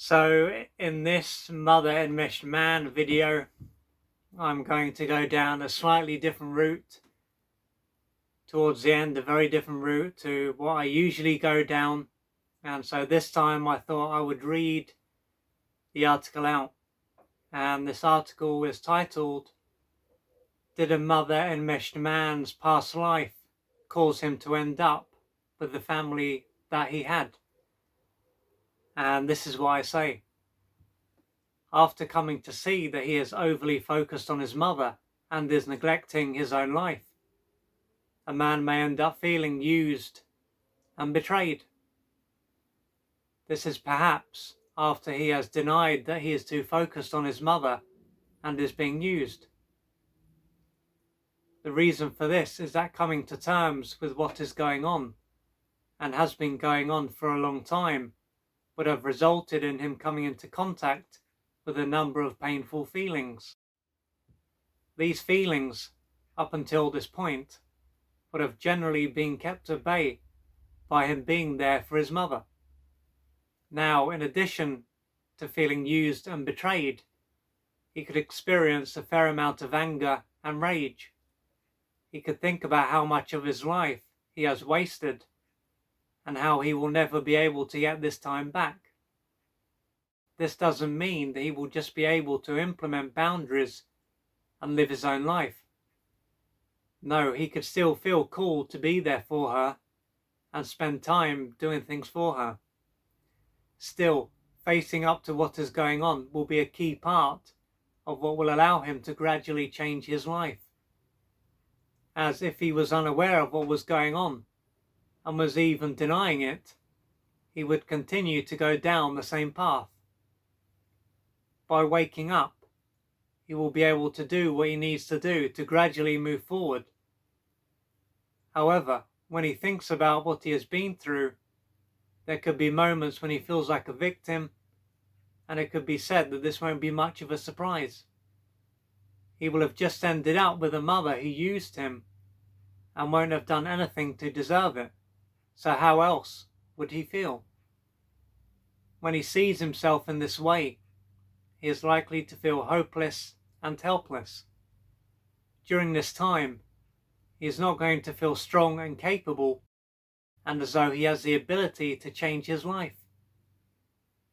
So in this Mother-Enmeshed man video, I'm going to go down a slightly different route. Towards the end, a very different route to what I usually go down. And so this time I thought I would read the article out. And this article is titled, "Did a Mother-Enmeshed man's past life cause him to end up with the family that he had?" And this is what I say. After coming to see that he is overly focused on his mother and is neglecting his own life, a man may end up feeling used and betrayed. This is perhaps after he has denied that he is too focused on his mother and is being used. The reason for this is that coming to terms with what is going on, and has been going on for a long time, would have resulted in him coming into contact with a number of painful feelings. These feelings, up until this point, would have generally been kept at bay by him being there for his mother. Now, in addition to feeling used and betrayed, he could experience a fair amount of anger and rage. He could think about how much of his life he has wasted and how he will never be able to get this time back. This doesn't mean that he will just be able to implement boundaries and live his own life. No, he could still feel called to be there for her and spend time doing things for her. Still, facing up to what is going on will be a key part of what will allow him to gradually change his life. As if he was unaware of what was going on and was even denying it, he would continue to go down the same path. By waking up, he will be able to do what he needs to do to gradually move forward. However, when he thinks about what he has been through, there could be moments when he feels like a victim, and it could be said that this won't be much of a surprise. He will have just ended up with a mother who used him and won't have done anything to deserve it, so how else would he feel? When he sees himself in this way, he is likely to feel hopeless and helpless. During this time, he is not going to feel strong and capable, and as though he has the ability to change his life.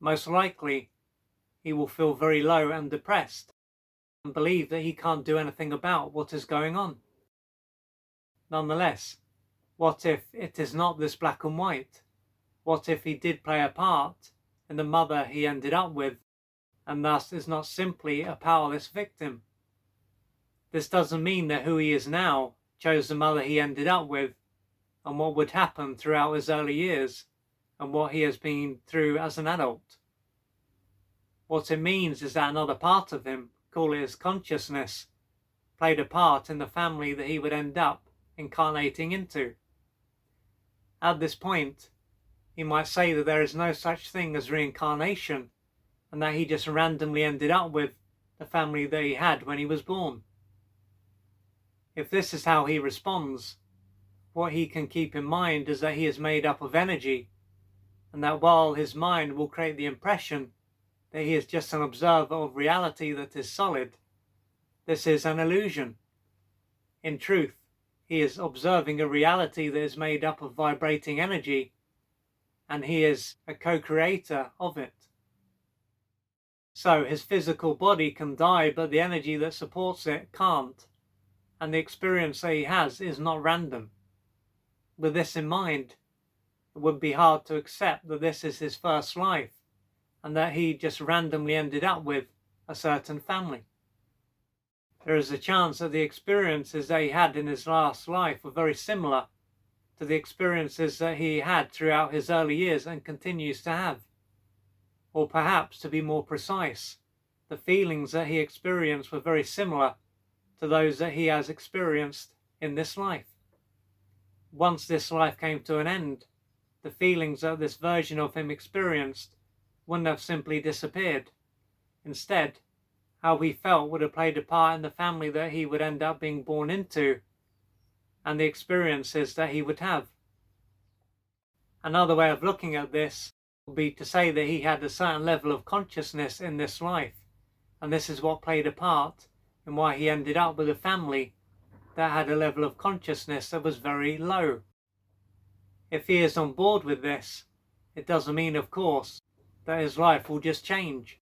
Most likely, he will feel very low and depressed, and believe that he can't do anything about what is going on. Nonetheless, what if it is not this black and white? What if he did play a part in the mother he ended up with, and thus is not simply a powerless victim? This doesn't mean that who he is now chose the mother he ended up with, and what would happen throughout his early years, and what he has been through as an adult. What it means is that another part of him, call it his consciousness, played a part in the family that he would end up incarnating into. At this point, he might say that there is no such thing as reincarnation, and that he just randomly ended up with the family that he had when he was born. If this is how he responds, what he can keep in mind is that he is made up of energy, and that while his mind will create the impression that he is just an observer of reality that is solid, this is an illusion. In truth, he is observing a reality that is made up of vibrating energy, and he is a co-creator of it. So his physical body can die, but the energy that supports it can't, and the experience that he has is not random. With this in mind, it would be hard to accept that this is his first life, and that he just randomly ended up with a certain family. There is a chance that the experiences that he had in his last life were very similar to the experiences that he had throughout his early years and continues to have. Or perhaps, to be more precise, the feelings that he experienced were very similar to those that he has experienced in this life. Once this life came to an end, the feelings that this version of him experienced wouldn't have simply disappeared. Instead, how he felt would have played a part in the family that he would end up being born into, and the experiences that he would have. Another way of looking at this would be to say that he had a certain level of consciousness in this life, and this is what played a part in why he ended up with a family that had a level of consciousness that was very low. If he is on board with this, it doesn't mean, of course, that his life will just change.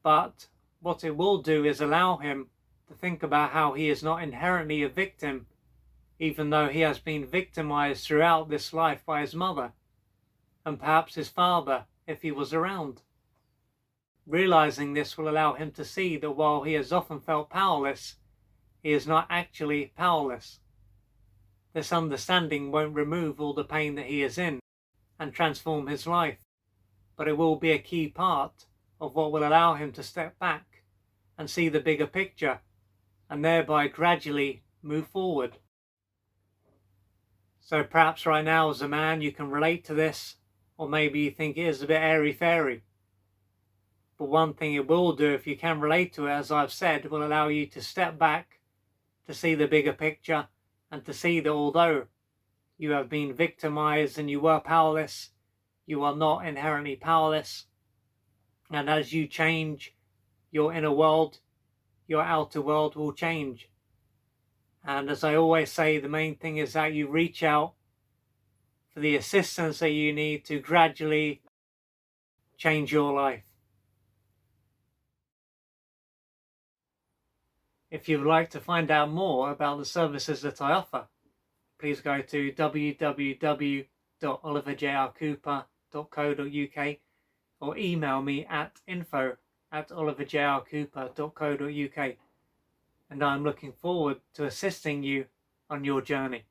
But what it will do is allow him to think about how he is not inherently a victim, even though he has been victimized throughout this life by his mother, and perhaps his father, if he was around. Realizing this will allow him to see that while he has often felt powerless, he is not actually powerless. This understanding won't remove all the pain that he is in and transform his life, but it will be a key part of what will allow him to step back and see the bigger picture, and thereby gradually move forward. So perhaps right now as a man you can relate to this, or maybe you think it is a bit airy-fairy. But one thing it will do, if you can relate to it, as I've said, will allow you to step back, to see the bigger picture, and to see that although you have been victimized and you were powerless, you are not inherently powerless. And as you change your inner world, your outer world will change. And as I always say, the main thing is that you reach out for the assistance that you need to gradually change your life. If you would like to find out more about the services that I offer, please go to www.oliverjrcooper.co.uk or email me at info@oliverjrcooper.co.uk, and I'm looking forward to assisting you on your journey.